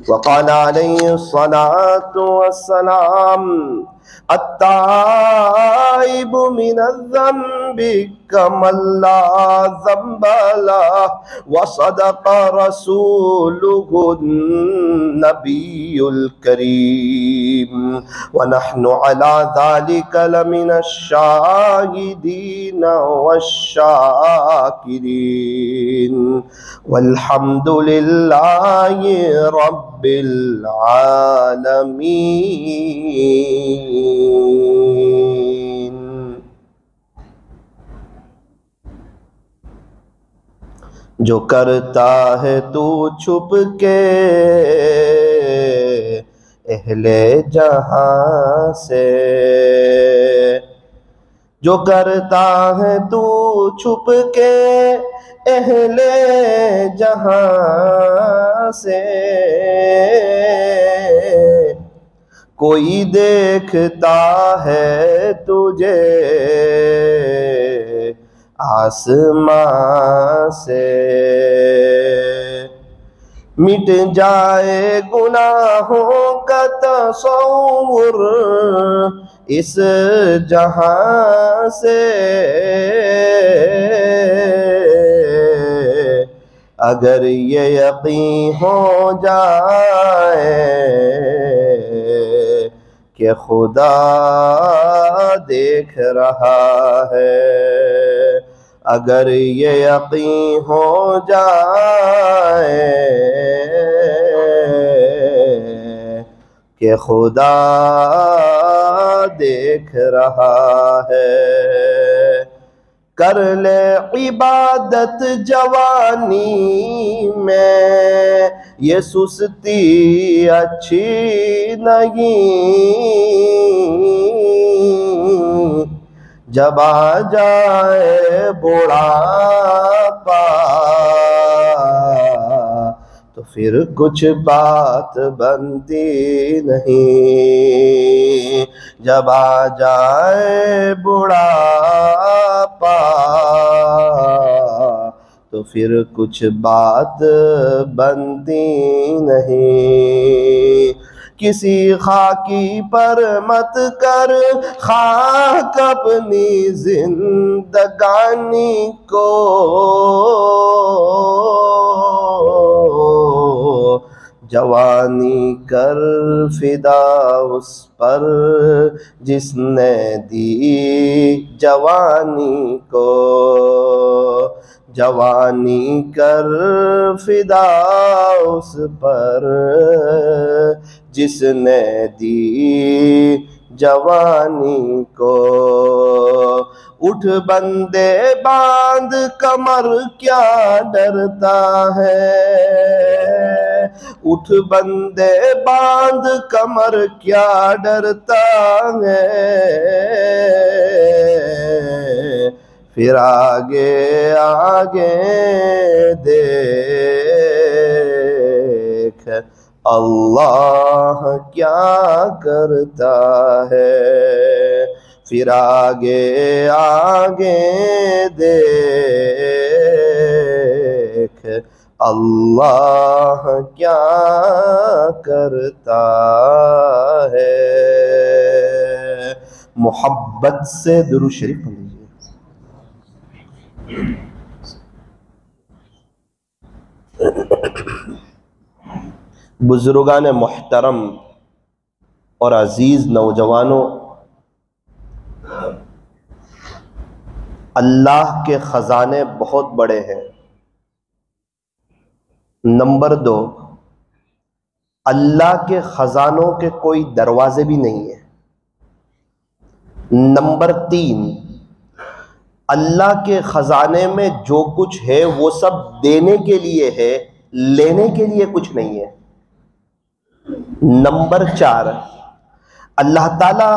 وقال علیہ الصلاۃ والسلام التائب من الذنب کمن لا ذنب لہ وصدق رسولہ النبی الکریم ونحن على ذلك لمن الشاہدین والشاکرین والحمد للہ رب العالمین۔ جو کرتا ہے تو چھپ کے اہل جہاں سے، جو کرتا ہے تو چھپ کے اہل جہاں سے، کوئی دیکھتا ہے تجھے آسمان سے۔ مٹ جائے گناہوں کا تصور اس جہاں سے، اگر یہ یقین ہو جائے کہ خدا دیکھ رہا ہے، اگر یہ یقین ہو جائے کہ خدا دیکھ رہا ہے، کر لے عبادت جوانی میں، یہ سستی اچھی نہیں، جب آ جائے بڑھاپا تو پھر کچھ بات بنتی نہیں، جب آ جائے بڑھاپا تو پھر کچھ بات بنتی نہیں۔ کسی خاکی پر مت کر خاک اپنی زندگانی کو، جوانی کر فدا اس پر جس نے دی جوانی کو، جوانی کر فدا اس پر جس نے دی جوانی کو۔ اٹھ بندے باندھ کمر کیا ڈرتا ہے، اٹھ بندے باندھ کمر کیا ڈرتا ہے، پھر آگے آگے دیکھ اللہ کیا کرتا ہے، پھر آگے آگے دیکھ اللہ کیا کرتا ہے۔ محبت سے درود شریف پڑھ لیجیے۔ بزرگان محترم اور عزیز نوجوانوں، اللہ کے خزانے بہت بڑے ہیں۔ نمبر 2، اللہ کے خزانوں کے کوئی دروازے بھی نہیں ہیں۔ نمبر 3، اللہ کے خزانے میں جو کچھ ہے وہ سب دینے کے لیے ہے، لینے کے لیے کچھ نہیں ہے۔ نمبر 4، اللہ تعالی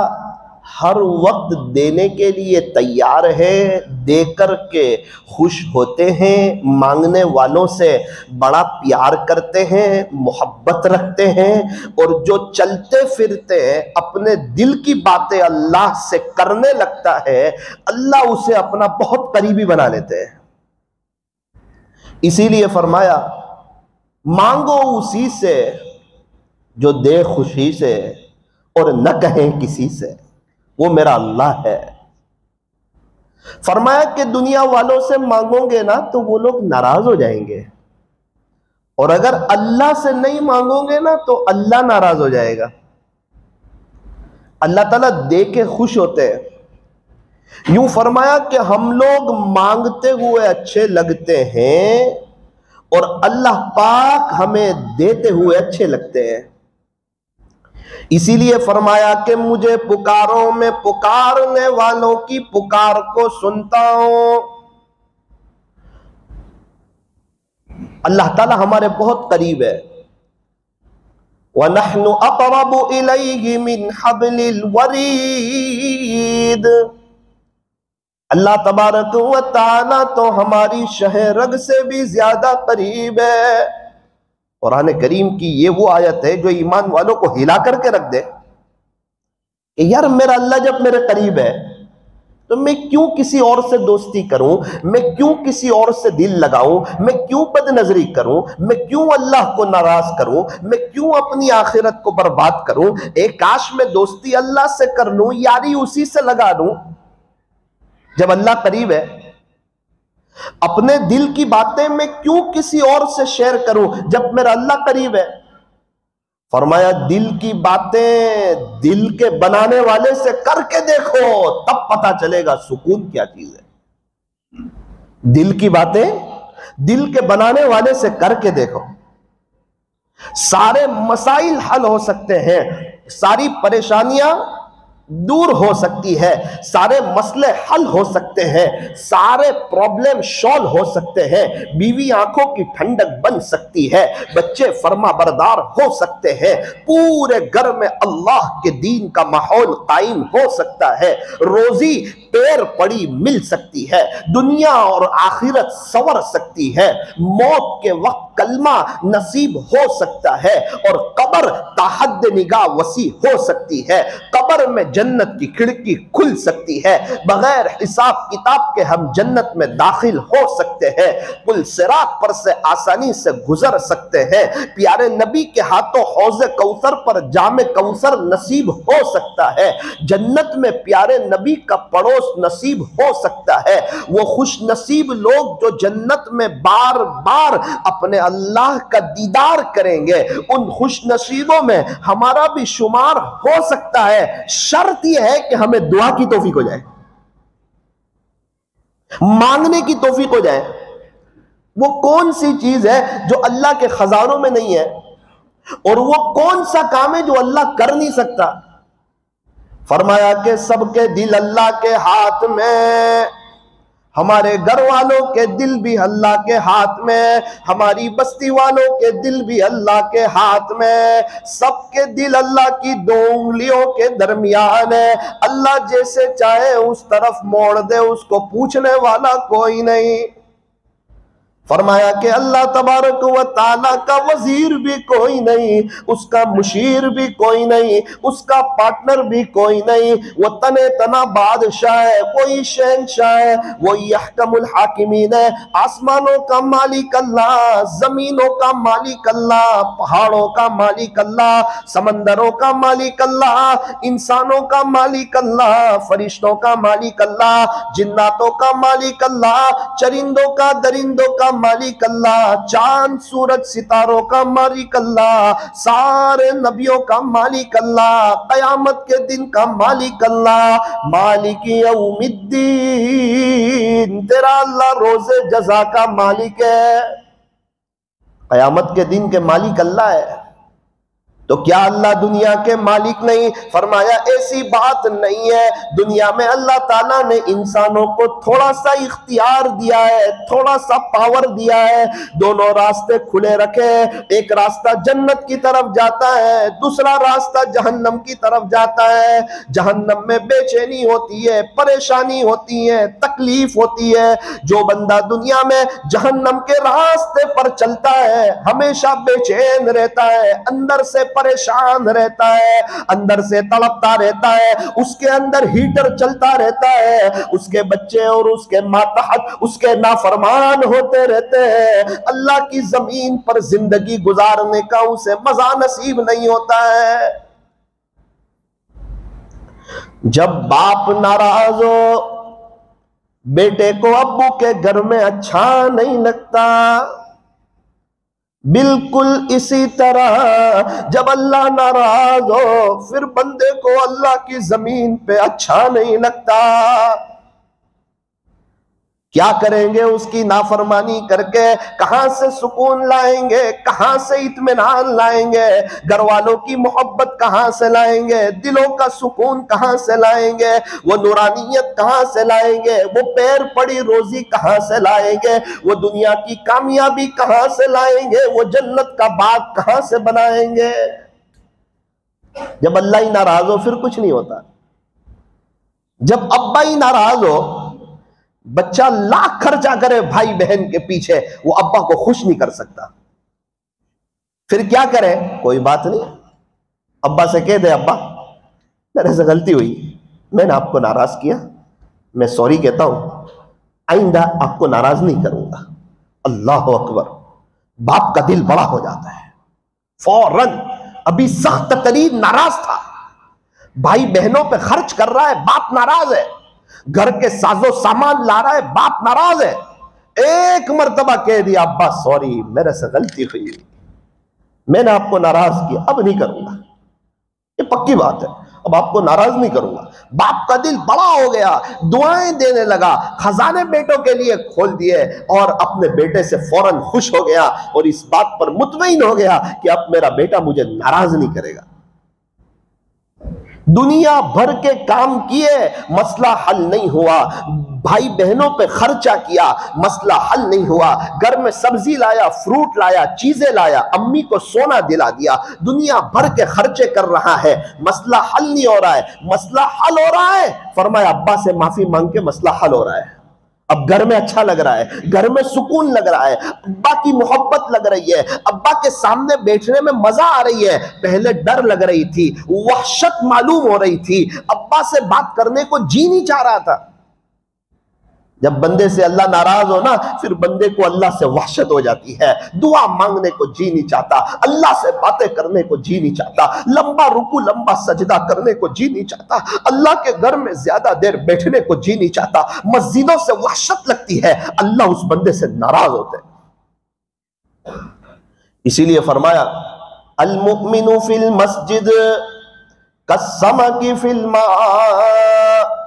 ہر وقت دینے کے لیے تیار ہے، دے کر کے خوش ہوتے ہیں، مانگنے والوں سے بڑا پیار کرتے ہیں، محبت رکھتے ہیں، اور جو چلتے پھرتے ہیں اپنے دل کی باتیں اللہ سے کرنے لگتا ہے، اللہ اسے اپنا بہت قریبی بنا لیتے ہیں۔ اسی لیے فرمایا مانگو اسی سے جو دے خوشی سے اور نہ کہیں کسی سے، وہ میرا اللہ ہے۔ فرمایا کہ دنیا والوں سے مانگو گے نا تو وہ لوگ ناراض ہو جائیں گے، اور اگر اللہ سے نہیں مانگو گے نا تو اللہ ناراض ہو جائے گا۔ اللہ تعالیٰ دے کے خوش ہوتے ہیں۔ یوں فرمایا کہ ہم لوگ مانگتے ہوئے اچھے لگتے ہیں اور اللہ پاک ہمیں دیتے ہوئے اچھے لگتے ہیں۔ اسی لیے فرمایا کہ مجھے پکارو، میں پکارنے والوں کی پکار کو سنتا ہوں۔ اللہ تعالیٰ ہمارے بہت قریب ہے۔ وَنَحْنُ أَقْرَبُ إِلَيْهِ مِنْ حَبْلِ الْوَرِيدِ۔ اللہ تبارک و تعالیٰ تو ہماری شہ رگ سے بھی زیادہ قریب ہے۔ قرآن کریم کی یہ وہ آیت ہے جو ایمان والوں کو ہلا کر کے رکھ دے کہ یار میرا اللہ جب میرے قریب ہے تو میں کیوں کسی اور سے دوستی کروں، میں کیوں کسی اور سے دل لگاؤں، میں کیوں بد نظری کروں، میں کیوں اللہ کو ناراض کروں، میں کیوں اپنی آخرت کو برباد کروں۔ ایک کاش میں دوستی اللہ سے کر لوں، یاری اسی سے لگا دوں جب اللہ قریب ہے۔ اپنے دل کی باتیں میں کیوں کسی اور سے شیئر کروں جب میرا اللہ قریب ہے۔ فرمایا دل کی باتیں دل کے بنانے والے سے کر کے دیکھو، تب پتہ چلے گا سکون کیا چیز ہے۔ دل کی باتیں دل کے بنانے والے سے کر کے دیکھو، سارے مسائل حل ہو سکتے ہیں، ساری پریشانیاں دور ہو سکتی ہے، سارے مسئلے حل ہو سکتے ہیں، سارے پرابلم شالو ہو سکتے ہیں، بیوی آنکھوں کی ٹھنڈک بن سکتی ہے، بچے فرما بردار ہو سکتے ہیں، پورے گھر میں اللہ کے دین کا ماحول قائم ہو سکتا ہے، روزی پیر پڑی مل سکتی ہے، دنیا اور آخرت سنور سکتی ہے، موت کے وقت کلمہ نصیب ہو سکتا ہے، اور قبر تحد نگاہ وسیع ہو سکتی ہے، قبر میں جنت کی کھڑکی کھل سکتی ہے، بغیر حساب کتاب کے ہم جنت میں داخل ہو سکتے ہیں، پل صراط پر سے آسانی سے گزر سکتے ہیں، پیارے نبی کے ہاتھوں حوض کوثر پر جام کوثر نصیب ہو سکتا ہے، جنت میں پیارے نبی کا پڑوس نصیب ہو سکتا ہے۔ وہ خوش نصیب لوگ جو جنت میں بار بار اپنے اللہ کا دیدار کریں گے، ان خوش نصیبوں میں ہمارا بھی شمار ہو سکتا ہے، شرط یہ ہے کہ ہمیں دعا کی توفیق ہو جائے، مانگنے کی توفیق ہو جائے۔ وہ کون سی چیز ہے جو اللہ کے خزانوں میں نہیں ہے، اور وہ کون سا کام ہے جو اللہ کر نہیں سکتا؟ فرمایا کہ سب کے دل اللہ کے ہاتھ میں، ہمارے گھر والوں کے دل بھی اللہ کے ہاتھ میں، ہماری بستی والوں کے دل بھی اللہ کے ہاتھ میں، سب کے دل اللہ کی دو انگلیوں کے درمیان ہے، اللہ جیسے چاہے اس طرف موڑ دے، اس کو پوچھنے والا کوئی نہیں۔ فرمایا کہ اللہ تبارک و تعالیٰ کا وزیر بھی کوئی نہیں، اس کا مشیر بھی کوئی نہیں، اس کا پارٹنر بھی کوئی نہیں، وہ تنے تنا بادشاہ ہے، وہی شہنشاہ ہے، وہی احکم الحاکمین ہے۔ آسمانوں کا مالک اللہ، زمینوں کا مالک اللہ، پہاڑوں کا مالک اللہ، سمندروں کا مالک اللہ، انسانوں کا مالک اللہ، فرشتوں کا مالک اللہ، جناتوں کا مالک اللہ، چرندوں کا درندوں کا مالک اللہ، چاند سورج ستاروں کا مالک اللہ، سارے نبیوں کا مالک اللہ، قیامت کے دن کا مالک اللہ، مالک یوم الدین، تیرا اللہ روز جزا کا مالک ہے، قیامت کے دن کے مالک اللہ ہے۔ تو کیا اللہ دنیا کے مالک نہیں؟ فرمایا ایسی بات نہیں ہے، دنیا میں اللہ تعالیٰ نے انسانوں کو تھوڑا سا اختیار دیا ہے، تھوڑا سا پاور دیا ہے، دونوں راستے کھلے رکھے، ایک راستہ جنت کی طرف جاتا ہے، دوسرا راستہ جہنم کی طرف جاتا ہے۔ جہنم میں بے چینی ہوتی ہے، پریشانی ہوتی ہے، تکلیف ہوتی ہے۔ جو بندہ دنیا میں جہنم کے راستے پر چلتا ہے ہمیشہ بے چین رہتا ہے، اندر سے پریشان رہتا ہے، اندر سے تڑپتا رہتا ہے، اس کے اندر ہیٹر چلتا رہتا ہے، اس کے بچے اور اس کے ماتحت اس کے نافرمان ہوتے رہتے ہیں، اللہ کی زمین پر زندگی گزارنے کا اسے مزہ نصیب نہیں ہوتا ہے۔ جب باپ ناراض ہو، بیٹے کو ابو کے گھر میں اچھا نہیں لگتا، بالکل اسی طرح جب اللہ ناراض ہو پھر بندے کو اللہ کی زمین پہ اچھا نہیں لگتا۔ کیا کریں گے اس کی نافرمانی کر کے؟ کہاں سے سکون لائیں گے؟ کہاں سے اطمینان لائیں گے؟ گھر والوں کی محبت کہاں سے لائیں گے؟ دلوں کا سکون کہاں سے لائیں گے؟ وہ نورانیت کہاں سے لائیں گے؟ وہ پیر پڑی روزی کہاں سے لائیں گے؟ وہ دنیا کی کامیابی کہاں سے لائیں گے؟ وہ جنت کا باغ کہاں سے بنائیں گے؟ جب اللہ ہی ناراض ہو پھر کچھ نہیں ہوتا۔ جب ابا ہی ناراض ہو، بچہ لاکھ خرچہ کرے بھائی بہن کے پیچھے، وہ ابا کو خوش نہیں کر سکتا، پھر کیا کرے؟ کوئی بات نہیں، ابا سے کہہ دے ابا میرے سے غلطی ہوئی، میں نے آپ کو ناراض کیا، میں سوری کہتا ہوں، آئندہ آپ کو ناراض نہیں کروں گا۔ اللہ اکبر، باپ کا دل بڑا ہو جاتا ہے فوراً۔ ابھی سخت ترین ناراض تھا، بھائی بہنوں پہ خرچ کر رہا ہے، باپ ناراض ہے، گھر کے ساز و سامان لا رہا ہے، باپ ناراض ہے، ایک مرتبہ کہہ دیا ابا سوری میرے سے غلطی ہوئی، میں نے آپ کو ناراض کیا، اب نہیں کروں گا، یہ پکی بات ہے، اب آپ کو ناراض نہیں کروں گا۔ باپ کا دل بڑا ہو گیا، دعائیں دینے لگا، خزانے بیٹوں کے لیے کھول دیے، اور اپنے بیٹے سے فوراً خوش ہو گیا، اور اس بات پر مطمئن ہو گیا کہ اب میرا بیٹا مجھے ناراض نہیں کرے گا۔ دنیا بھر کے کام کیے، مسئلہ حل نہیں ہوا، بھائی بہنوں پہ خرچہ کیا، مسئلہ حل نہیں ہوا، گھر میں سبزی لایا، فروٹ لایا، چیزیں لایا، امی کو سونا دلا دیا، دنیا بھر کے خرچے کر رہا ہے، مسئلہ حل نہیں ہو رہا ہے۔ مسئلہ حل ہو رہا ہے، فرمایا ابا سے معافی مانگ کے مسئلہ حل ہو رہا ہے، اب گھر میں اچھا لگ رہا ہے، گھر میں سکون لگ رہا ہے، ابا کی محبت لگ رہی ہے، ابا کے سامنے بیٹھنے میں مزہ آ رہی ہے، پہلے ڈر لگ رہی تھی، وحشت معلوم ہو رہی تھی، ابا سے بات کرنے کو جی نہیں چاہ رہا تھا۔ جب بندے سے اللہ ناراض ہو نا، پھر بندے کو اللہ سے وحشت ہو جاتی ہے، دعا مانگنے کو جی نہیں چاہتا، اللہ سے باتیں کرنے کو جی نہیں چاہتا، لمبا رکوع لمبا سجدہ کرنے کو جی نہیں چاہتا، اللہ کے گھر میں زیادہ دیر بیٹھنے کو جی نہیں چاہتا، مسجدوں سے وحشت لگتی ہے، اللہ اس بندے سے ناراض ہوتے ہیں۔ اسی لیے فرمایا المؤمن فی المسجد کالسمک فی الماء،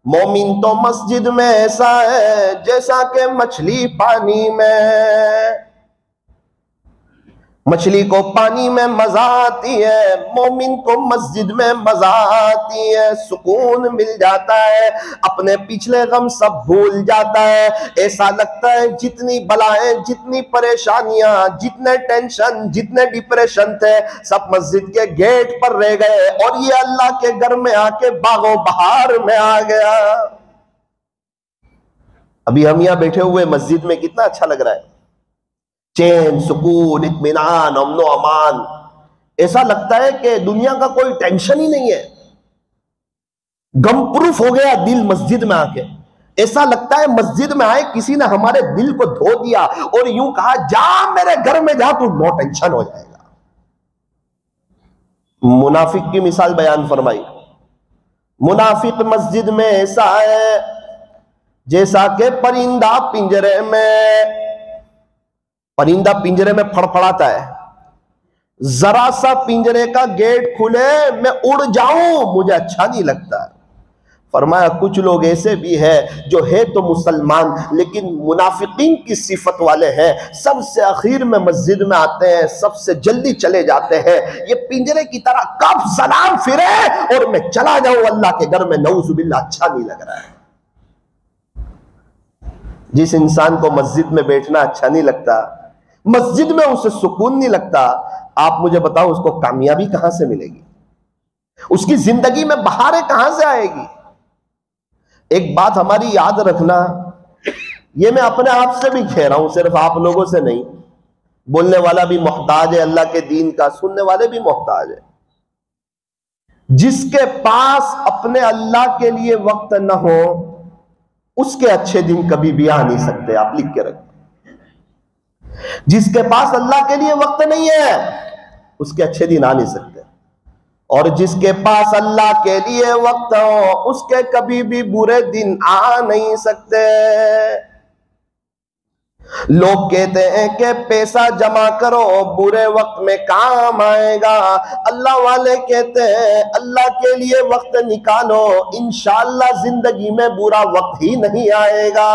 مومن تو مسجد میں ایسا ہے جیسا کہ مچھلی پانی میں، مچھلی کو پانی میں مزہ آتی ہے، مومن کو مسجد میں مزہ آتی ہے، سکون مل جاتا ہے، اپنے پچھلے غم سب بھول جاتا ہے، ایسا لگتا ہے جتنی بلائیں، جتنی پریشانیاں، جتنے ٹینشن، جتنے ڈپریشن تھے، سب مسجد کے گیٹ پر رہ گئے، اور یہ اللہ کے گھر میں آ کے باغ و بہار میں آ گیا۔ ابھی ہم یہاں بیٹھے ہوئے مسجد میں کتنا اچھا لگ رہا ہے، چین، سکون، اطمینان، امن و امان، ایسا لگتا ہے کہ دنیا کا کوئی ٹینشن ہی نہیں ہے، غم پروف ہو گیا دل مسجد میں آ کے، ایسا لگتا ہے مسجد میں آئے کسی نے ہمارے دل کو دھو دیا اور یوں کہا جا میرے گھر میں جا، تو نو ٹینشن ہو جائے گا۔ منافق کی مثال بیان فرمائی، منافق مسجد میں ایسا ہے جیسا کہ پرندہ پنجرے میں، پرندہ پنجرے میں پھڑپھڑاتا ہے، ذرا سا پنجرے کا گیٹ کھلے میں اڑ جاؤں مجھے اچھا نہیں لگتا۔ فرمایا کچھ لوگ ایسے بھی ہیں جو ہے تو مسلمان لیکن منافقین کی صفت والے ہیں، سب سے اخیر میں مسجد میں آتے ہیں، سب سے جلدی چلے جاتے ہیں، یہ پنجرے کی طرح کب سلام پھرے اور میں چلا جاؤں اللہ کے گھر میں، نعوذ باللہ اچھا نہیں لگ رہا ہے۔ جس انسان کو مسجد میں بیٹھنا اچھا نہیں لگتا، مسجد میں اسے سکون نہیں لگتا، آپ مجھے بتاؤ اس کو کامیابی کہاں سے ملے گی؟ اس کی زندگی میں بہاریں کہاں سے آئے گی؟ ایک بات ہماری یاد رکھنا، یہ میں اپنے آپ سے بھی کہہ رہا ہوں، صرف آپ لوگوں سے نہیں، بولنے والا بھی محتاج ہے اللہ کے دین کا، سننے والے بھی محتاج ہیں۔ جس کے پاس اپنے اللہ کے لیے وقت نہ ہو اس کے اچھے دن کبھی بھی آ نہیں سکتے، آپ لکھ کے رکھیں۔ جس کے پاس اللہ کے لیے وقت نہیں ہے اس کے اچھے دن آ نہیں سکتے، اور جس کے پاس اللہ کے لیے وقت ہو اس کے کبھی بھی برے دن آ نہیں سکتے۔ لوگ کہتے ہیں کہ پیسہ جمع کرو برے وقت میں کام آئے گا، اللہ والے کہتے ہیں اللہ کے لیے وقت نکالو، انشاءاللہ زندگی میں برا وقت ہی نہیں آئے گا۔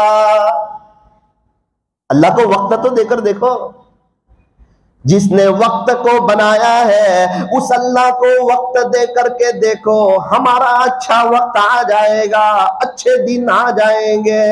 اللہ کو وقت تو دے کر دیکھو، جس نے وقت کو بنایا ہے اس اللہ کو وقت دے کر کے دیکھو، ہمارا اچھا وقت آ جائے گا، اچھے دن آ جائیں گے۔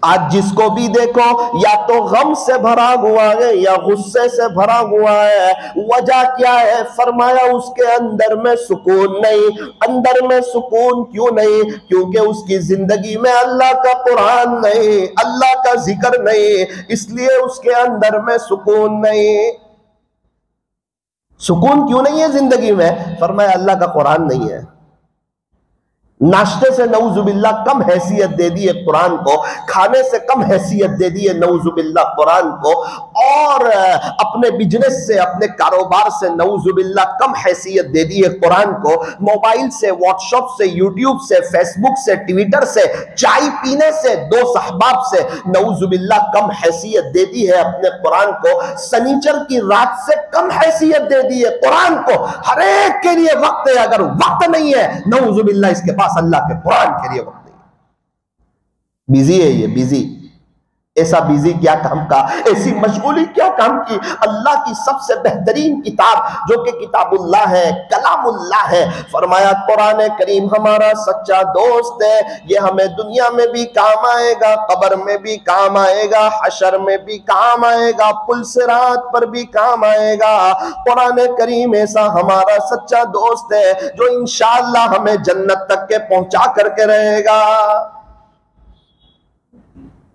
آج جس کو بھی دیکھو یا تو غم سے بھرا ہوا ہے یا غصے سے بھرا ہوا ہے، وجہ کیا ہے؟ فرمایا اس کے اندر میں سکون نہیں۔ اندر میں سکون کیوں نہیں؟ کیونکہ اس کی زندگی میں اللہ کا قرآن نہیں، اللہ کا ذکر نہیں، اس لیے اس کے اندر میں سکون نہیں۔ سکون کیوں نہیں ہے زندگی میں؟ فرمایا اللہ کا قرآن نہیں ہے۔ ناشتے سے نعوذ باللہ کم حیثیت دے دی ہے قرآن کو، کھانے سے کم حیثیت دے دی ہے نعوذ باللہ قرآن کو، اور اپنے بزنس سے اپنے کاروبار سے نعوذ باللہ کم حیثیت دے دی ہے قرآن کو، موبائل سے، واٹس ایپ سے، یوٹیوب سے، فیس بک سے، ٹویٹر سے، چائے پینے سے، دوست احباب سے نعوذ باللہ کم حیثیت دے دی ہے اپنے قرآن کو، سنیچر کی رات سے کم حیثیت دے دی ہے قرآن کو۔ ہر ایک کے لیے وقت ہے، اگر وقت نہیں ہے نعوذ باللہ اس کے پاس اللہ کے قرآن کے لیے وقت نہیں۔ بیزی ہے یہ، بیزی، ایسا بیزی کیا کام کا، ایسی مشغولی کیا کام کی؟ اللہ کی سب سے بہترین کتاب جو کہ کتاب اللہ ہے، کلام اللہ ہے، فرمایا قرآن کریم ہمارا سچا دوست ہے، یہ ہمیں دنیا میں بھی کام آئے گا، قبر میں بھی کام آئے گا، حشر میں بھی کام آئے گا، پل صراط پر بھی کام آئے گا۔ قرآن کریم ایسا ہمارا سچا دوست ہے جو انشاءاللہ ہمیں جنت تک کے پہنچا کر کے رہے گا۔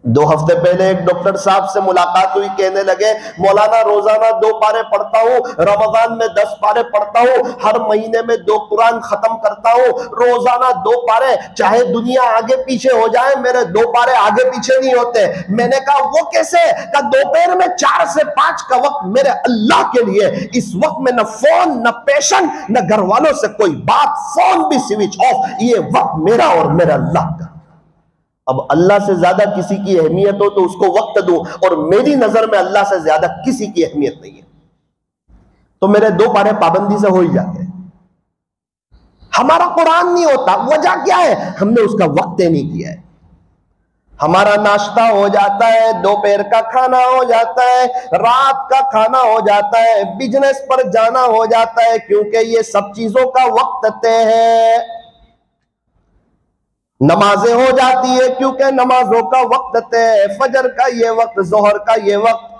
2 ہفتے پہلے ایک ڈاکٹر صاحب سے ملاقات ہوئی، کہنے لگے مولانا روزانہ 2 پارے پڑھتا ہوں، رمضان میں 10 پارے پڑھتا ہوں، ہر مہینے میں 2 قرآن ختم کرتا ہوں، روزانہ 2 پارے، چاہے دنیا آگے پیچھے ہو جائے میرے 2 پارے آگے پیچھے نہیں ہوتے۔ میں نے کہا وہ کیسے؟ کہ دوپہر میں 4 سے 5 کا وقت میرے اللہ کے لیے، اس وقت میں نہ فون، نہ پیشنٹ، نہ گھر والوں سے کوئی بات، فون بھی سوئچ آف، یہ وقت میرا اور میرا اللہ کا۔ اب اللہ سے زیادہ کسی کی اہمیت ہو تو اس کو وقت دوں، اور میری نظر میں اللہ سے زیادہ کسی کی اہمیت نہیں ہے، تو میرے 2 پارے پابندی سے ہو ہی جاتے ہیں۔ ہمارا قرآن نہیں ہوتا، وجہ کیا ہے؟ ہم نے اس کا وقت نہیں کیا ہے۔ ہمارا ناشتہ ہو جاتا ہے، دوپہر کا کھانا ہو جاتا ہے، رات کا کھانا ہو جاتا ہے، بزنس پر جانا ہو جاتا ہے، کیونکہ یہ سب چیزوں کا وقت طے ہے۔ نمازیں ہو جاتی ہے کیونکہ نمازوں کا وقت طے، فجر کا یہ وقت، ظہر کا یہ وقت۔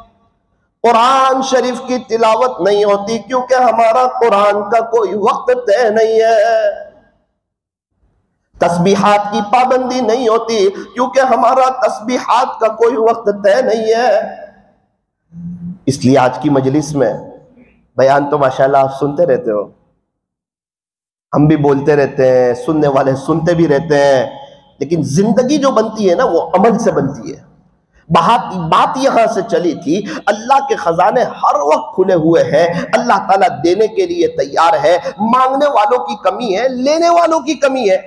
قرآن شریف کی تلاوت نہیں ہوتی کیونکہ ہمارا قرآن کا کوئی وقت طے نہیں ہے۔ تسبیحات کی پابندی نہیں ہوتی کیونکہ ہمارا تسبیحات کا کوئی وقت طے نہیں ہے۔ اس لیے آج کی مجلس میں بیان تو ماشاءاللہ آپ سنتے رہتے ہو، ہم بھی بولتے رہتے ہیں، سننے والے سنتے بھی رہتے ہیں، لیکن زندگی جو بنتی ہے نا وہ عمل سے بنتی ہے۔ بات یہاں سے چلی تھی، اللہ کے خزانے ہر وقت کھلے ہوئے ہیں، اللہ تعالیٰ دینے کے لیے تیار ہے، مانگنے والوں کی کمی ہے، لینے والوں کی کمی ہے۔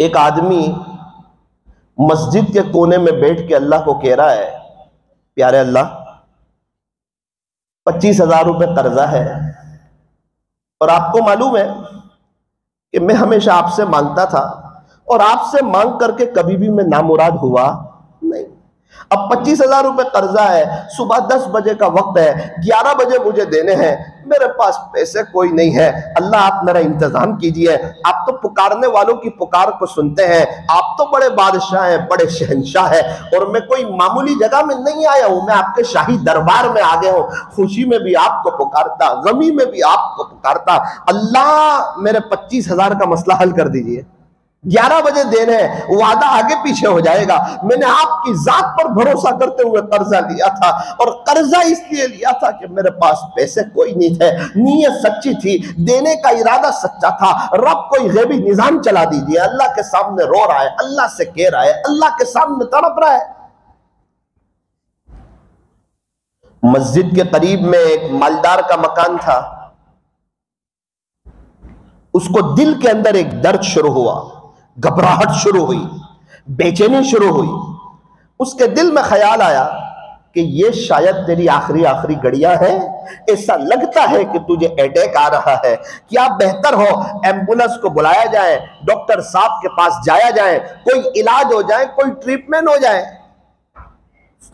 ایک آدمی مسجد کے کونے میں بیٹھ کے اللہ کو کہہ رہا ہے، پیارے اللہ 25,000 روپے قرضہ ہے، اور آپ کو معلوم ہے کہ میں ہمیشہ آپ سے مانگتا تھا اور آپ سے مانگ کر کے کبھی بھی میں نامراد ہوا نہیں۔ اب 25,000 روپے قرضہ ہے، صبح 10 بجے کا وقت ہے، 11 بجے مجھے دینے ہیں، میرے پاس پیسے کوئی نہیں ہے، اللہ آپ میرا انتظام کیجئے۔ آپ تو پکارنے والوں کی پکار کو سنتے ہیں، آپ تو بڑے بادشاہ ہیں، بڑے شہنشاہ ہیں، اور میں کوئی معمولی جگہ میں نہیں آیا ہوں، میں آپ کے شاہی دربار میں آ گیا ہوں، خوشی میں بھی آپ کو پکارتا، غمی میں بھی آپ کو پکارتا، اللہ میرے 25,000 کا مسئلہ حل کر دیجئے۔ 11 بجے دینے ہیں، وعدہ آگے پیچھے ہو جائے گا۔ میں نے آپ کی ذات پر بھروسہ کرتے ہوئے قرضہ لیا تھا، اور قرضہ اس لیے لیا تھا کہ میرے پاس پیسے کوئی نہیں تھے، نیت سچی تھی، دینے کا ارادہ سچا تھا۔ رب کوئی غیبی نظام چلا دیجیے، اللہ کے سامنے رو رہا ہے، اللہ سے کہہ رہا ہے، اللہ کے سامنے تڑپ رہا ہے۔ مسجد کے قریب میں ایک مالدار کا مکان تھا، اس کو دل کے اندر ایک درد شروع ہوا، گھبراہٹ شروع ہوئی، بے چینی شروع ہوئی۔ اس کے دل میں خیال آیا کہ یہ شاید تیری آخری گھڑیاں ہیں، ایسا لگتا ہے کہ تجھے اٹیک آ رہا ہے، کیا بہتر ہو ایمبولنس کو بلایا جائے، ڈاکٹر صاحب کے پاس جایا جائے، کوئی علاج ہو جائے، کوئی ٹریٹمنٹ ہو جائے۔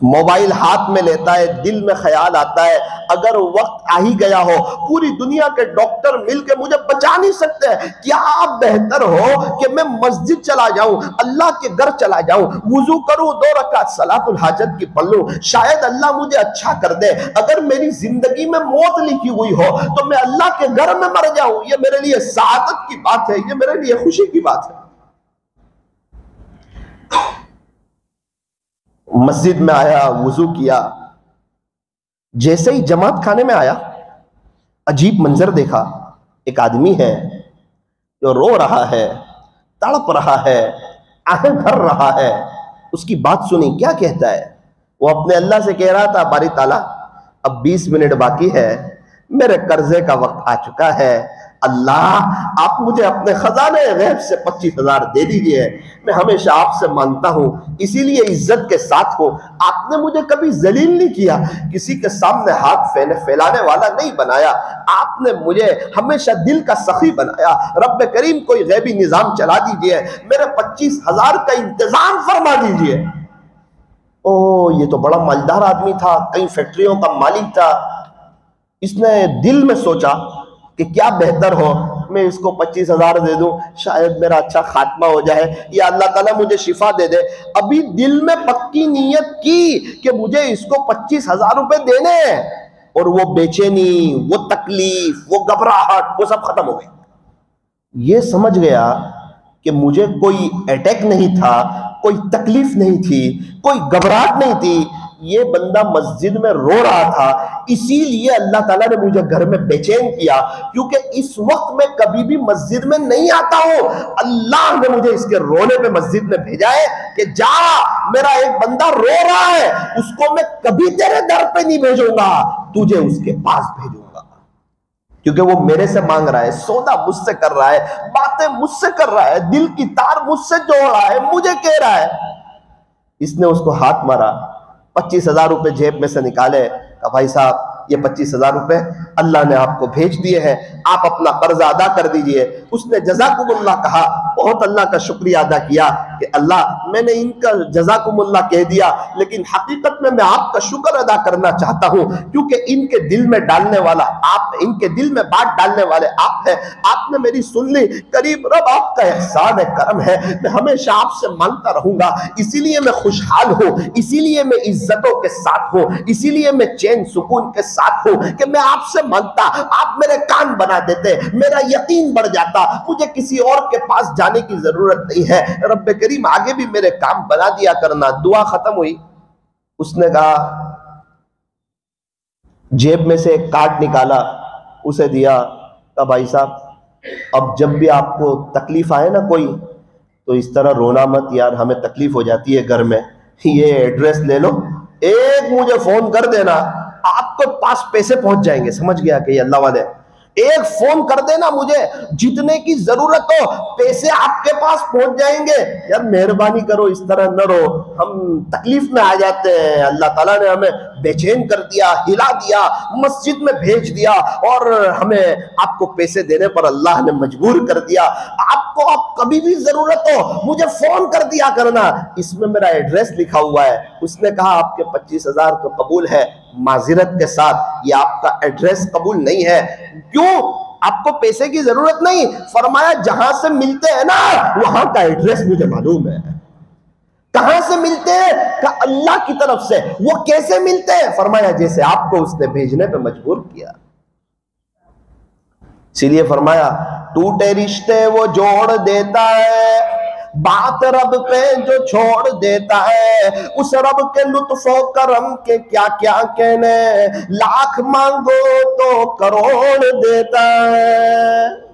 موبائل ہاتھ میں لیتا ہے، دل میں خیال آتا ہے اگر وقت آ ہی گیا ہو، پوری دنیا کے ڈاکٹر مل کے مجھے بچا نہیں سکتے، کیا بہتر ہو کہ میں مسجد چلا جاؤں، اللہ کے گھر چلا جاؤں، وضو کروں، 2 رکعت صلاۃ الحاجت کی پڑھ لوں، شاید اللہ مجھے اچھا کر دے۔ اگر میری زندگی میں موت لکھی ہوئی ہو تو میں اللہ کے گھر میں مر جاؤں، یہ میرے لیے سعادت کی بات ہے، یہ میرے لیے خوشی کی بات ہے۔ مسجد میں آیا، وضو کیا، جیسے ہی جماعت خانے میں آیا، عجیب منظر دیکھا۔ ایک آدمی ہے جو رو رہا ہے، تڑپ رہا ہے، آہیں بھر رہا ہے۔ اس کی بات سنی، کیا کہتا ہے؟ وہ اپنے اللہ سے کہہ رہا تھا، باری تعالیٰ اب 20 منٹ باقی ہے، میرے قرضے کا وقت آ چکا ہے، اللہ آپ مجھے اپنے خزانے غیب سے 25,000 دے دیجئے، میں ہمیشہ آپ سے مانگتا ہوں، اسی لیے عزت کے ساتھ ہوں، آپ نے مجھے کبھی ذلیل نہیں کیا، کسی کے سامنے ہاتھ پھیلانے والا نہیں بنایا، آپ نے مجھے ہمیشہ دل کا سخی بنایا، رب کریم کوئی غیبی نظام چلا دیجئے، میرے 25,000 کا انتظام فرما دیجئے۔ یہ تو بڑا مالدار آدمی تھا، کئی فیکٹریوں کا مالک تھا۔ اس نے دل میں سوچا کہ کیا بہتر ہو میں اس کو 25,000 دے دوں، شاید میرا اچھا خاتمہ ہو جائے، یا اللہ تعالیٰ مجھے شفا دے دے۔ ابھی دل میں پکی نیت کی کہ مجھے اس کو 25,000 روپے دینے ہیں، اور وہ بے چینی، وہ تکلیف، وہ گھبراہٹ، وہ سب ختم ہو گئی۔ یہ سمجھ گیا کہ مجھے کوئی اٹیک نہیں تھا، کوئی تکلیف نہیں تھی، کوئی گھبراہٹ نہیں تھی، یہ بندہ مسجد میں رو رہا تھا، اسی لیے اللہ تعالیٰ نے مجھے گھر میں بے چین کیا، کیونکہ اس وقت میں کبھی بھی مسجد میں نہیں آتا ہوں، اللہ نے مجھے اس کے رونے پہ مسجد میں بھیجا ہے کہ جا، میرا ایک بندہ رو رہا ہے، اس کو میں کبھی تیرے در پہ نہیں بھیجوں گا، تجھے اس کے پاس بھیجوں گا، کیونکہ وہ میرے سے مانگ رہا ہے، سودا مجھ سے کر رہا ہے، باتیں مجھ سے کر رہا ہے، دل کی تار مجھ سے جوڑ رہا ہے، مجھے کہہ رہا ہے۔ اس نے اس کو ہاتھ مارا، 25,000 روپے جیب میں سے نکالے، کہ بھائی صاحب یہ 25,000 روپے اللہ نے آپ کو بھیج دیے ہیں، آپ اپنا قرض ادا کر دیجئے۔ اس نے جزاکم اللہ کہا، بہت اللہ کا شکریہ ادا کیا کہ اللہ میں نے ان کا جزاکم اللہ کہہ دیا، لیکن حقیقت میں آپ کا شکر ادا کرنا چاہتا ہوں، کیونکہ ان کے دل میں ڈالنے والا آپ، ان کے دل میں بات ڈالنے والے آپ ہیں، آپ نے میری سن لی، قریب رب آپ کا احسان کرم ہے، میں ہمیشہ آپ سے مانگتا رہوں گا، اسی لیے میں خوشحال ہوں، اسی لیے میں عزتوں کے ساتھ ہوں، اسی لیے میں چین سکون کے ساتھ ہوں کہ میں آپ سے مانگتا، آپ میرے کان بنا دیتے، میرا یقین بڑھ جاتا، مجھے کسی اور کے پاس جانے کی ضرورت نہیں ہے، رب کریم آگے بھی میرے کام بنا دیا کرنا۔ دعا ختم ہوئی، اس نے کہا، جیب میں سے ایک کارڈ نکالا، اسے دیا، کہا بھائی صاحب اب جب بھی آپ کو تکلیف آئے نا کوئی، تو اس طرح رونا مت یار، ہمیں تکلیف ہو جاتی ہے گھر میں، یہ ایڈریس لے لو، ایک مجھے فون کر دینا، آپ کو پاس پیسے پہنچ جائیں گے۔ سمجھ گیا کہ یہ اللہ والے، ایک فون کر دینا مجھے، جتنے کی ضرورت ہو پیسے آپ کے پاس پہنچ جائیں گے۔ یار مہربانی کرو، اس طرح نہ رو، ہم تکلیف میں آ جاتے ہیں، اللہ تعالیٰ نے ہمیں بے چین کر دیا، ہلا دیا، مسجد میں بھیج دیا، اور ہمیں آپ کو پیسے دینے پر اللہ نے مجبور کر دیا۔ آپ کو اب کبھی بھی ضرورت ہو مجھے فون کر دیا کرنا، اس میں میرا ایڈریس لکھا ہوا ہے۔ اس نے کہا آپ کے 25,000 تو قبول ہے، معذرت کے ساتھ یہ آپ کا ایڈریس قبول نہیں ہے۔ کیوں؟ آپ کو پیسے کی ضرورت نہیں، فرمایا جہاں سے ملتے ہیں نا وہاں کا ایڈریس مجھے معلوم ہے۔ کہاں سے ملتے ہیں؟ کہ اللہ کی طرف سے۔ وہ کیسے ملتے ہیں؟ فرمایا جیسے آپ کو اس نے بھیجنے پہ مجبور کیا۔ اسی لیے فرمایا ٹوٹے رشتے وہ جوڑ دیتا ہے، بات رب پہ جو چھوڑ دیتا ہے اس رب کے لطف و کرم کے کیا کیا کہنے، لاکھ مانگو تو کروڑ دیتا ہے۔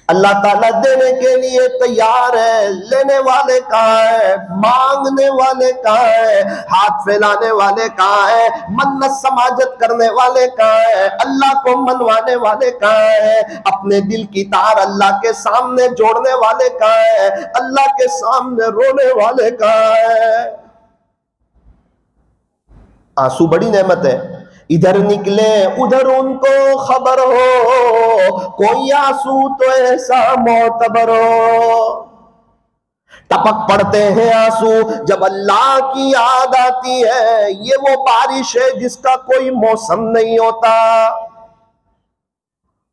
اللہ تعالیٰ دینے کے لیے تیار ہے، لینے والے کہاں ہے، مانگنے والے کہاں ہے، ہاتھ پھیلانے والے کہاں ہے، منت سماجت کرنے والے کہاں ہے، اللہ کو منوانے والے کہاں ہے، اپنے دل کی تار اللہ کے سامنے جوڑنے والے کہاں ہے، اللہ کے سامنے رونے والے کہاں ہے۔ آنسو بڑی نعمت ہے، ادھر نکلے ادھر ان کو خبر ہو، کوئی آنسو تو ایسا معتبر ہو۔ ٹپک پڑتے ہیں آنسو جب اللہ کی یاد آتی ہے، یہ وہ بارش ہے جس کا کوئی موسم نہیں ہوتا۔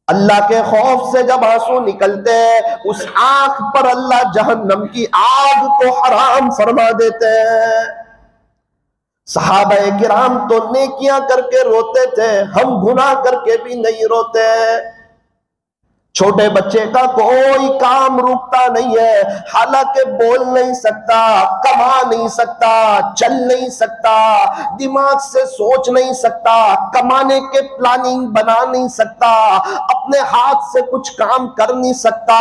اللہ کے خوف سے جب آنسو نکلتے ہیں، اس آنکھ پر اللہ جہنم کی آگ کو حرام فرما دیتے ہیں۔ صحابہ کرام تو نیکیاں کر کے روتے تھے، ہم گناہ کر کے بھی نہیں روتے۔ چھوٹے بچے کا کوئی کام رکتا نہیں ہے، حالانکہ بول نہیں سکتا، کما نہیں سکتا، چل نہیں سکتا، دماغ سے سوچ نہیں سکتا، کمانے کے پلاننگ بنا نہیں سکتا، اپنے ہاتھ سے کچھ کام کر نہیں سکتا،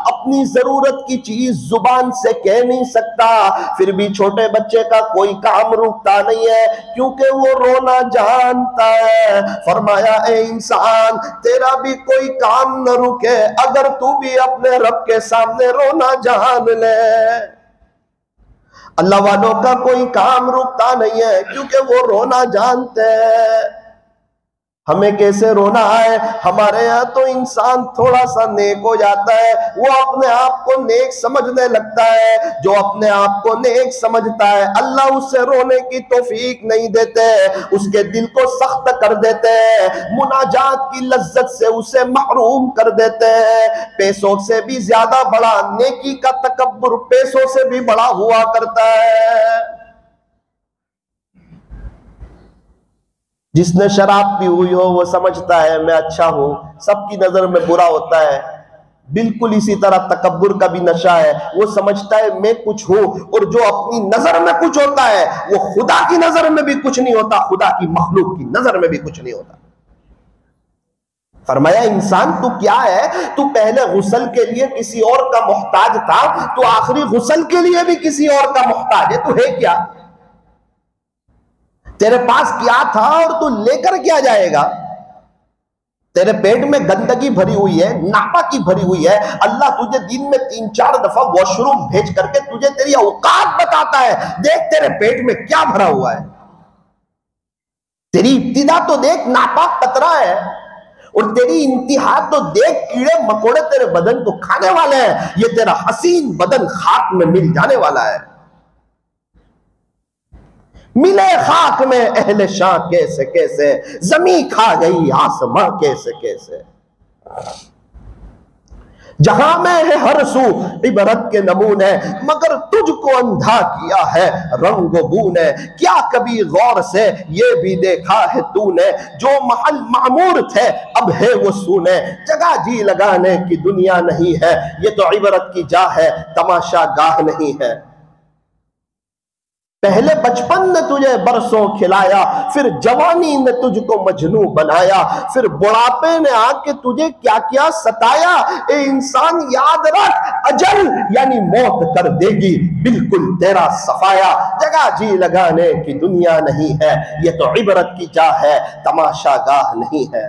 اپنی ضرورت کی چیز زبان سے کہہ نہیں سکتا، پھر بھی چھوٹے بچے کا کوئی کام رکتا نہیں ہے کیونکہ وہ رونا جانتا ہے۔ فرمایا اے انسان، تیرا بھی کوئی کام نہ رک کہ اگر تو بھی اپنے رب کے سامنے رونا جان لے۔ اللہ والوں کا کوئی کام رکتا نہیں ہے کیونکہ وہ رونا جانتے ہیں۔ ہمیں کیسے رونا ہے؟ ہمارے یہاں تو انسان تھوڑا سا نیک ہو جاتا ہے، وہ اپنے آپ کو نیک سمجھنے لگتا ہے۔ جو اپنے آپ کو نیک سمجھتا ہے اللہ اسے رونے کی توفیق نہیں دیتے، اس کے دل کو سخت کر دیتے ہیں، مناجات کی لذت سے اسے محروم کر دیتے ہیں۔ پیسوں سے بھی زیادہ بڑا نیکی کا تکبر پیسوں سے بھی بڑا ہوا کرتا ہے۔ جس نے شراب پی ہوئی ہو وہ سمجھتا ہے میں اچھا ہوں، سب کی نظر میں برا ہوتا ہے۔ بالکل اسی طرح تکبر کا بھی نشہ ہے، وہ سمجھتا ہے میں کچھ ہوں، اور جو اپنی نظر میں کچھ ہوتا ہے وہ خدا کی نظر میں بھی کچھ نہیں ہوتا، خدا کی مخلوق کی نظر میں بھی کچھ نہیں ہوتا۔ فرمایا انسان تو کیا ہے، تو پہلے غسل کے لیے کسی اور کا محتاج تھا، تو آخری غسل کے لیے بھی کسی اور کا محتاج ہے، تو ہے کیا؟ تیرے پاس کیا تھا اور تو لے کر کیا جائے گا؟ تیرے پیٹ میں گندگی بھری ہوئی ہے، ناپاکی بھری ہوئی ہے، اللہ تجھے دن میں 3-4 دفعہ واش روم بھیج کر کے تجھے تیری اوقات بتاتا ہے، دیکھ تیرے پیٹ میں کیا بھرا ہوا ہے۔ تیری ابتدا تو دیکھ ناپاک قطرہ ہے، اور تیری انتہا تو دیکھ کیڑے مکوڑے تیرے بدن کو کھانے والے ہیں، یہ تیرا حسین بدن خاک میں مل جانے والا ہے۔ ملے خاک میں اہل شاہ کیسے کیسے، زمین کھا گئی آسماں کیسے کیسے۔ جہاں میں ہے ہر سو عبرت کے نمونے، مگر تجھ کو اندھا کیا ہے رنگ و بو نے۔ کیا کبھی غور سے یہ بھی دیکھا ہے تو نے، جو محل معمور تھے اب ہے وہ سونے۔ جگہ جی لگانے کی دنیا نہیں ہے، یہ تو عبرت کی جا ہے تماشا گاہ نہیں ہے۔ پہلے بچپن نے تجھے برسوں کھلایا، پھر جوانی نے تجھ کو مجنوں بنایا، پھر بڑھاپے نے آ کے تجھے کیا کیا ستایا۔ اے انسان یاد رکھ، اجل یعنی موت کر دے گی بالکل تیرا صفایا۔ جگہ جی لگانے کی دنیا نہیں ہے، یہ تو عبرت کی جا ہے تماشا گاہ نہیں ہے۔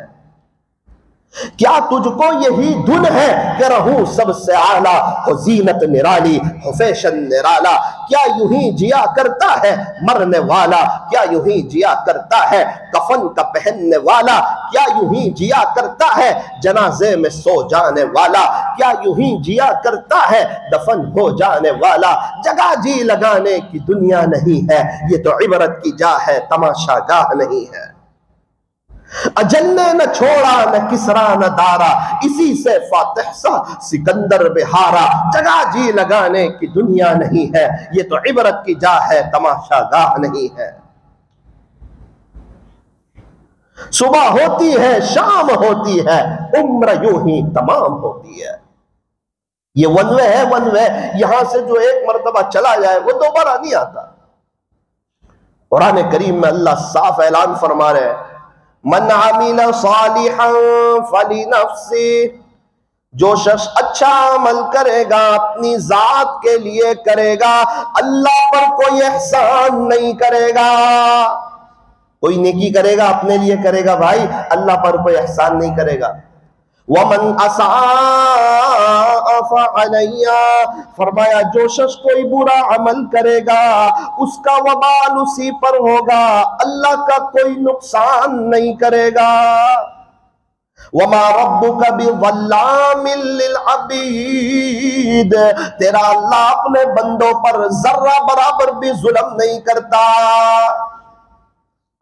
کیا تجھ کو یہی دھن ہے کہ رہوں سب سے اعلیٰ، ہو زینت نرالی ہو فیشن نرالا۔ کیا یوں ہی جیا کرتا ہے مرنے والا، کیا یوں ہی جیا کرتا ہے کفن کا پہننے والا، کیا یوں ہی جیا کرتا ہے جنازے میں سو جانے والا، کیا یوں ہی جیا کرتا ہے دفن ہو جانے والا۔ جگہ جی لگانے کی دنیا نہیں ہے، یہ تو عبرت کی جا ہے تماشا گاہ نہیں ہے۔ اجل نے نہ چھوڑا نہ کسرا نہ دارا، اسی سے فاتح سا سکندر بہارا۔ جگہ جی لگانے کی دنیا نہیں ہے، یہ تو عبرت کی جا ہے تماشا گاہ نہیں ہے۔ صبح ہوتی ہے شام ہوتی ہے، عمر یوں ہی تمام ہوتی ہے۔ یہ ون وے ہے، ون وے، یہاں سے جو ایک مرتبہ چلا جائے وہ دوبارہ نہیں آتا۔ قرآن کریم میں اللہ صاف اعلان فرما رہے ہیں، من عمل صالحا فلنفسہ، جو شخص اچھا عمل کرے گا اپنی ذات کے لیے کرے گا، اللہ پر کوئی احسان نہیں کرے گا۔ کوئی نیکی کرے گا اپنے لیے کرے گا بھائی، اللہ پر کوئی احسان نہیں کرے گا۔ وَمَنْ أَسَاءَ فَعَلَيْهَا، فرمایا جو شخص کوئی برا عمل کرے گا اس کا وبال اسی پر ہوگا، اللہ کا کوئی نقصان نہیں کرے گا۔ وَمَا رَبُّكَ بِظَلَّامٍ لِّلْعَبِيدِ، تیرا اللہ اپنے بندوں پر ذرہ برابر بھی ظلم نہیں کرتا۔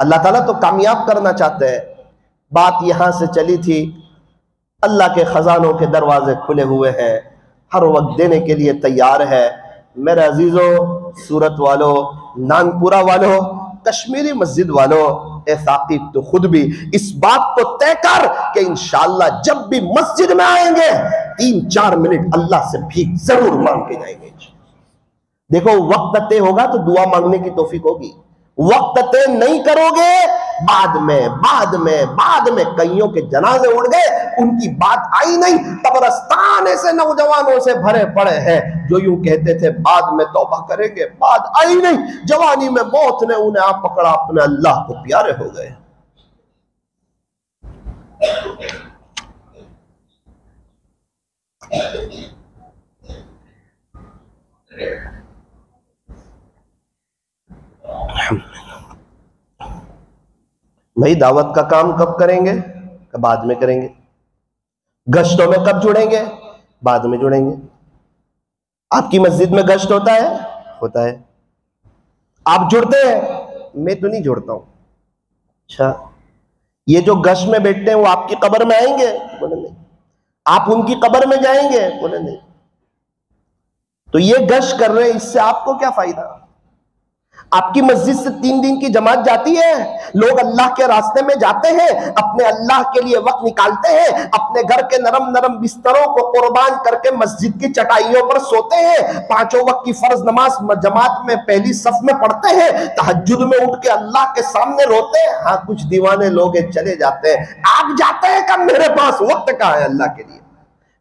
اللہ تعالیٰ تو کامیاب کرنا چاہتے ہیں۔ بات یہاں سے چلی تھی، اللہ کے خزانوں کے دروازے کھلے ہوئے ہیں، ہر وقت دینے کے لیے تیار ہے۔ میرے عزیزوں، سورت والو، نانپورہ والو، کشمیری مسجد والو، اے ثاقب تو خود بھی اس بات کو طے کر کہ انشاءاللہ جب بھی مسجد میں آئیں گے 3-4 منٹ اللہ سے بھیک ضرور مانگ کے جائیں گے۔ دیکھو وقت طے ہوگا تو دعا مانگنے کی توفیق ہوگی، وقت طے نہیں کرو گے بعد میں کئیوں کے جنازے اڑ گئے، ان کی بات آئی نہیں، قبرستان ایسے نوجوانوں سے بھرے پڑے ہیں جو یوں کہتے تھے بعد میں توبہ کریں گے، بات آئی نہیں، جوانی میں موت نے انہیں آپ پکڑا، اپنے اللہ کو پیارے ہو گئے۔ بھائی دعوت کا کام کب کریں گے؟ بعد میں کریں گے۔ گشتوں میں کب جڑیں گے؟ بعد میں جڑیں گے۔ آپ کی مسجد میں گشت ہوتا ہے؟ ہوتا ہے۔ آپ جڑتے ہیں؟ میں تو نہیں جڑتا ہوں۔ اچھا، یہ جو گشت میں بیٹھتے ہیں وہ آپ کی قبر میں آئیں گے؟ بولے نہیں۔ آپ ان کی قبر میں جائیں گے؟ بولے نہیں۔ تو یہ گشت کر رہے ہیں، اس سے آپ کو کیا فائدہ؟ آپ کی مسجد سے 3 دن کی جماعت جاتی ہے، لوگ اللہ کے راستے میں جاتے ہیں، اپنے اللہ کے لیے وقت نکالتے ہیں، اپنے گھر کے نرم نرم بستروں کو قربان کر کے مسجد کی چٹائیوں پر سوتے ہیں، 5 وقت کی فرض نماز جماعت میں پہلی صف میں پڑھتے ہیں، تہجد میں اٹھ کے اللہ کے سامنے روتے ہیں۔ ہاں کچھ دیوانے لوگ چلے جاتے ہیں، آپ جاتے ہیں کہ میرے پاس وقت کہاں ہے اللہ کے لیے؟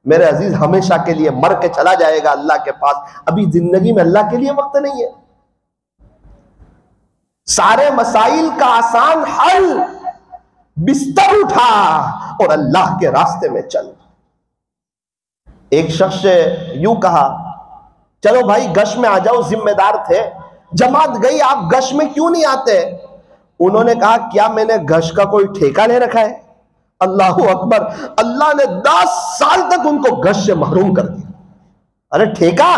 میرے عزیز ہمیشہ کے لیے مر کے چلا جائے گا اللہ کے پاس، ابھی زندگی میں اللہ کے لیے وقت نہیں ہے۔ سارے مسائل کا آسان حل، بستر اٹھا اور اللہ کے راستے میں چل۔ ایک شخص سے یوں کہا چلو بھائی گش میں آ جاؤ، ذمہ دار تھے، جماعت گئی، آپ گش میں کیوں نہیں آتے؟ انہوں نے کہا کیا میں نے گش کا کوئی ٹھیکہ لے رکھا ہے؟ اللہ اکبر، اللہ نے 10 سال تک ان کو گش سے محروم کر دیا۔ ارے ٹھیکہ؟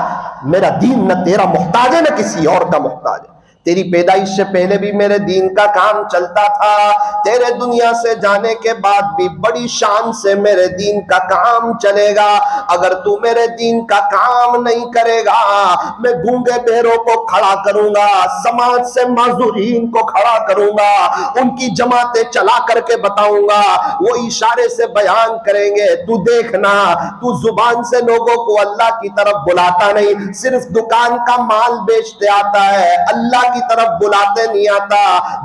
میرا دین نہ تیرا محتاج ہے نہ کسی اور کا محتاج ہے، تیری پیدائش سے پہلے بھی میرے دین کا کام چلتا تھا، تیرے دنیا سے جانے کے بعد بھی بڑی شان سے میرے دین کا کام چلے گا۔ اگر تو میرے دین کا کام نہیں کرے گا میں گونگے بہروں کو کھڑا کروں گا، سماج سے معذورین کو کھڑا کروں گا، ان کی جماعتیں چلا کر کے بتاؤں گا، وہ اشارے سے بیان کریں گے، تو دیکھنا تو زبان سے لوگوں کو اللہ کی طرف بلاتا نہیں، صرف دکان کا مال بیچتے آتا ہے، اللہ کی طرف بلاتے نہیں آتا۔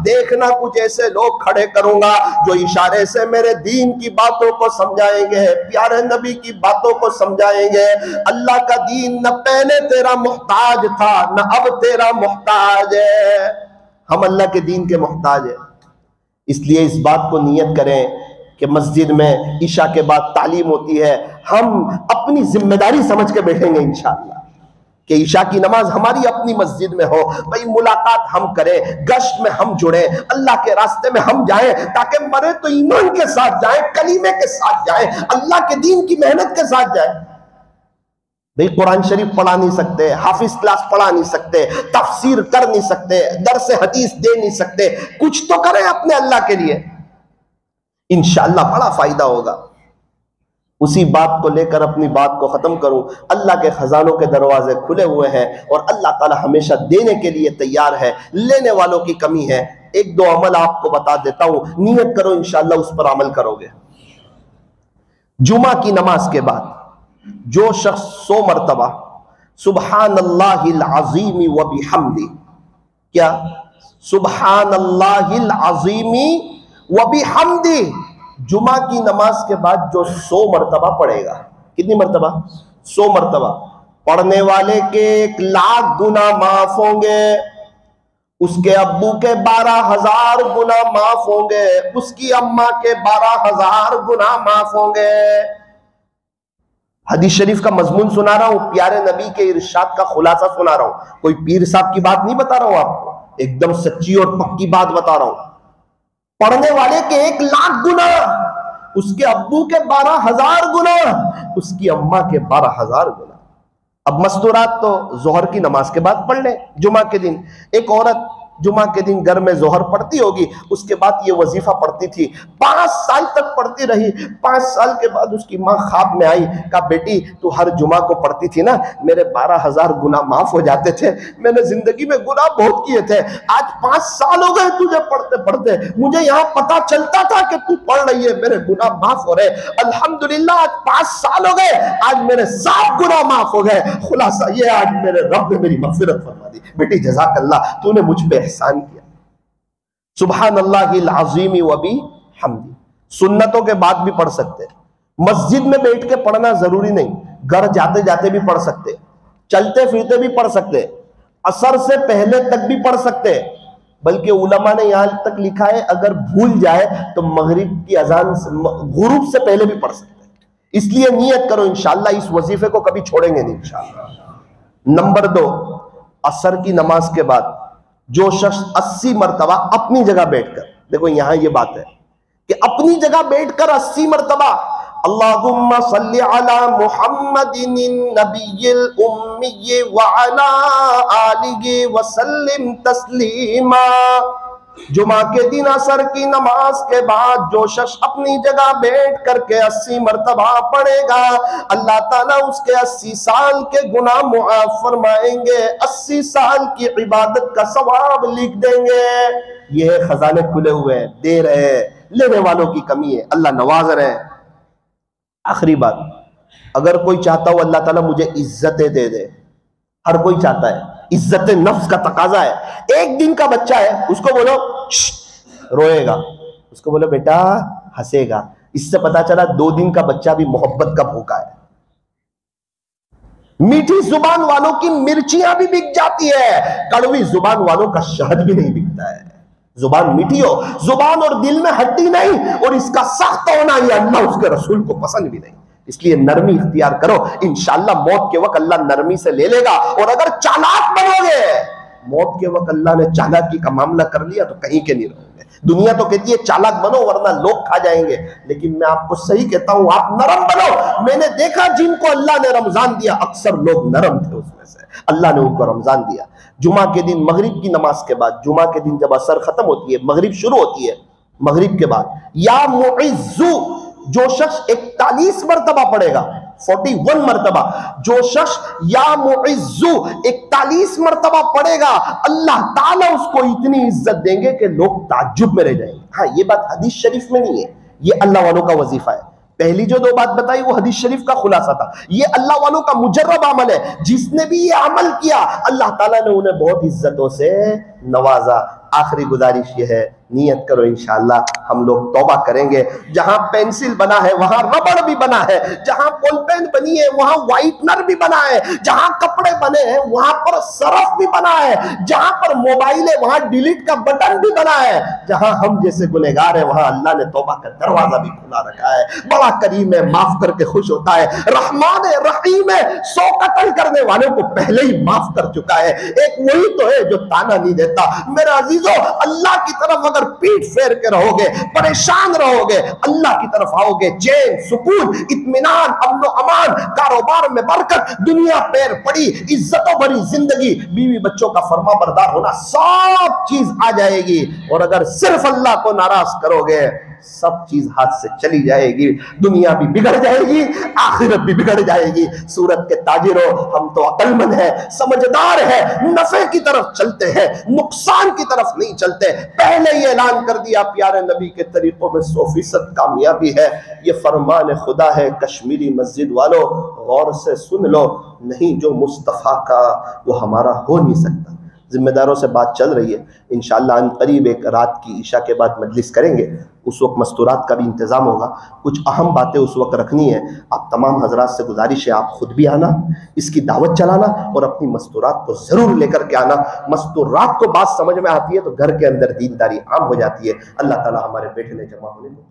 دیکھنا کچھ ایسے لوگ کھڑے کروں گا جو اشارے سے میرے دین کی باتوں کو سمجھائیں گے، پیارے نبی کی باتوں کو سمجھائیں گے۔ اللہ کا دین نہ پہلے تیرا محتاج تھا نہ اب تیرا محتاج ہے، ہم اللہ کے دین کے محتاج ہیں۔ اس لیے اس بات کو نیت کریں کہ مسجد میں عشاء کے بعد تعلیم ہوتی ہے، ہم اپنی ذمہ داری سمجھ کے بیٹھیں گے انشاءاللہ کہ عشاء کی نماز ہماری اپنی مسجد میں ہو، بھئی ملاقات ہم کریں، گشت میں ہم جڑیں، اللہ کے راستے میں ہم جائیں، تاکہ مرے تو ایمان کے ساتھ جائیں، کلمے کے ساتھ جائیں، اللہ کے دین کی محنت کے ساتھ جائیں۔ بھئی قرآن شریف پڑھا نہیں سکتے، حافظ کلاس پڑھا نہیں سکتے، تفسیر کر نہیں سکتے، درس حدیث دے نہیں سکتے، کچھ تو کریں اپنے اللہ کے لیے، انشاءاللہ بڑا فائدہ ہوگا۔ اسی بات کو لے کر اپنی بات کو ختم کروں، اللہ کے خزانوں کے دروازے کھلے ہوئے ہیں اور اللہ تعالی ہمیشہ دینے کے لیے تیار ہے، لینے والوں کی کمی ہے۔ 1-2 عمل آپ کو بتا دیتا ہوں، نیت کرو انشاءاللہ اس پر عمل کرو گے۔ جمعہ کی نماز کے بعد جو شخص 100 مرتبہ سبحان اللہ العظیم و بحمدہ، کیا سبحان اللہ العظیم و بحمدہ، جمعہ کی نماز کے بعد جو 100 مرتبہ پڑھے گا، کتنی مرتبہ؟ 100 مرتبہ، پڑھنے والے کے 1,00,000 گناہ معاف ہوں گے، اس کے ابو کے 12,000 گناہ معاف ہوں گے، اس کی اماں کے 12,000 گناہ معاف ہوں گے۔ حدیث شریف کا مضمون سنا رہا ہوں، پیارے نبی کے ارشاد کا خلاصہ سنا رہا ہوں، کوئی پیر صاحب کی بات نہیں بتا رہا ہوں آپ کو، ایک دم سچی اور پکی بات بتا رہا ہوں۔ پڑھنے والے کے 1,00,000 گناہ، اس کے ابو کے 12,000 گناہ، اس کی اماں کے 12,000 گناہ۔ اب مستورات تو ظہر کی نماز کے بعد پڑھ لیں، جمعہ کے دن۔ ایک عورت جمعہ کے دن گھر میں ظہر پڑھتی ہوگی، اس کے بعد یہ وظیفہ پڑھتی تھی، 5 سال تک پڑھتی رہی۔ 5 سال کے بعد اس کی ماں خواب میں آئی، کہا بیٹی تو ہر جمعہ کو پڑھتی تھی نا، میرے 12,000 گناہ معاف ہو جاتے تھے، میں نے زندگی میں گناہ بہت کیے تھے، آج 5 سال ہو گئے تجھے پڑھتے پڑھتے، مجھے یہاں پتا چلتا تھا کہ تو پڑھ رہی ہے، میرے گناہ معاف ہو رہے، الحمدللہ آج 5 سال ہو گئے، آج میرے 7 گناہ معاف ہو گئے۔ خلاصہ یہ، آج میرے رب نے میری مغفرت فرما دی، بیٹی جزاک اللہ، تو نے مجھ پہ احسان کیا۔ سبحان اللہ العظیم و بحمدہ سنتوں کے بعد بھی پڑھ سکتے، مسجد میں بیٹھ کے پڑھنا ضروری نہیں، گھر جاتے جاتے بھی پڑھ سکتے، چلتے پھرتے بھی پڑھ سکتے، عصر سے پہلے تک بھی پڑھ سکتے، بلکہ علماء نے یہاں تک لکھا ہے اگر بھول جائے تو مغرب کی اذان غروب سے پہلے بھی پڑھ سکتے۔ اس لیے نیت کرو انشاءاللہ اس وظیفے کو کبھی چھوڑیں گے نہیں انشاءاللہ۔ نمبر 2، عصر کی نماز کے بعد جو شخص 80 مرتبہ اپنی جگہ بیٹھ کر، دیکھو یہاں یہ بات ہے کہ اپنی جگہ بیٹھ کر 80 مرتبہ اللہم صلی علی محمد النبی الامی وعلی آلہ وسلم تسلیما، جمعہ کے دن عصر کی نماز کے بعد جو شخص اپنی جگہ بیٹھ کر کے 80 مرتبہ پڑھے گا، اللہ تعالیٰ اس کے 80 سال کے گناہ معاف فرمائیں گے، 80 سال کی عبادت کا ثواب لکھ دیں گے۔ یہ خزانے کھلے ہوئے ہیں، دے رہے ہیں، لینے والوں کی کمی ہے، اللہ نواز رہے ہیں۔ آخری بات، اگر کوئی چاہتا ہو اللہ تعالیٰ مجھے عزتیں دے دے، ہر کوئی چاہتا ہے، عزت نفس کا تقاضا ہے۔ ایک دن کا بچہ ہے، اس کو بولو روئے گا، اس کو بولو بیٹا ہنسے گا، اس سے پتا چلا 2 دن کا بچہ بھی محبت کا بھوکا ہے۔ میٹھی زبان والوں کی مرچیاں بھی بک جاتی ہے، کڑوی زبان والوں کا شہد بھی نہیں بکتا ہے۔ زبان میٹھی ہو، زبان اور دل میں ہڈی نہیں، اور اس کا سخت ہونا یہ اللہ اس کے رسول کو پسند بھی نہیں، اس لیے نرمی اختیار کرو، انشاءاللہ موت کے وقت اللہ نرمی سے لے لے گا۔ اور اگر چالاک بنو گے، موت کے وقت اللہ نے چالاکی کا معاملہ کر لیا تو کہیں کے نہیں رہو گے۔ دنیا تو کہتی ہے چالاک بنو ورنہ لوگ کھا جائیں گے، لیکن میں آپ کو صحیح کہتا ہوں آپ نرم بنو۔ میں نے دیکھا جن کو اللہ نے رمضان دیا اکثر لوگ نرم تھے، اس میں سے اللہ نے ان کو رمضان دیا۔ جمعہ کے دن مغرب کی نماز کے بعد، جمعہ کے دن جب عصر ختم ہوتی ہے مغرب شروع ہوتی ہے، مغرب کے بعد یا معزو جو شخص 41 مرتبہ پڑھے گا، 41 مرتبہ جو شخص یا معزو 41 مرتبہ پڑھے گا، اللہ تعالیٰ اس کو اتنی عزت دیں گے کہ لوگ تعجب میں رہ جائیں گے۔ ہاں یہ بات حدیث شریف میں نہیں ہے، یہ اللہ والوں کا وظیفہ ہے۔ پہلی جو 2 بات بتائی وہ حدیث شریف کا خلاصہ تھا، یہ اللہ والوں کا مجرب عمل ہے۔ جس نے بھی یہ عمل کیا اللہ تعالیٰ نے انہیں بہت عزتوں سے نوازا۔ آخری گزارش یہ ہے، نیت کرو انشاءاللہ ہم لوگ توبہ کریں گے۔ جہاں پینسل بنا ہے وہاں ربڑ بھی بنا ہے، جہاں بال پین بنی ہے وہاں وائٹنر بھی بنا ہے، جہاں کپڑے بنے ہیں وہاں پر سرف بھی بنا ہے، جہاں پر موبائل ہے وہاں ڈیلیٹ کا بٹن بھی بنا ہے۔ جہاں ہم جیسے گنہگار ہیں وہاں اللہ نے توبہ کا دروازہ بھی کھلا رکھا ہے۔ بڑا کریم ہے، معاف کر کے خوش ہوتا ہے، رحمان ہے، رحیم ہے، 100 قتل کرنے والوں کو پہلے ہی معاف کر چکا ہے۔ ایک وہی تو ہے جو تانا نہیں دیتا۔ میرے عزیزو، اللہ کی طرف اگر پیٹ پھیر کے رہو گے، پریشان رہو گے، اللہ کی طرف آؤ گے، چین، سکون، اطمینان، امن و امان، کاروبار میں برکت، دنیا پیر پڑی، عزتوں بھری زندگی، بیوی بچوں کا فرما بردار ہونا، سب چیز آ جائے گی۔ اور اگر صرف اللہ کو ناراض کرو گے سب چیز ہاتھ سے چلی جائے گی، دنیا بھی بگڑ جائے گی، آخرت بھی بگڑ جائے گی۔ سورت کے تاجروں، ہم تو عقل مند ہیں، سمجھدار ہیں، نفع کی طرف چلتے ہیں، نقصان کی طرف نہیں چلتے۔ پہلے یہ اعلان کر دیا پیارے نبی کے طریقوں میں 100% کامیابی ہے. یہ فرمان خدا ہے. کشمیری مسجد والو غور سے سن لو، نہیں جو مصطفیٰ کا وہ ہمارا ہو نہیں سکتا. ذمہ داروں سے بات چل رہی ہے، انشاءاللہ ان قریب ایک رات کی عشاء کے بعد مجلس کریں گے، اس وقت مستورات کا بھی انتظام ہوگا. کچھ اہم باتیں اس وقت رکھنی ہے. آپ تمام حضرات سے گزارش ہے آپ خود بھی آنا، اس کی دعوت چلانا اور اپنی مستورات کو ضرور لے کر کے آنا. مستورات کو بات سمجھ میں آتی ہے تو گھر کے اندر دینداری عام ہو جاتی ہے. اللہ تعالی ہمارے بیٹھنے جمع ہونے کو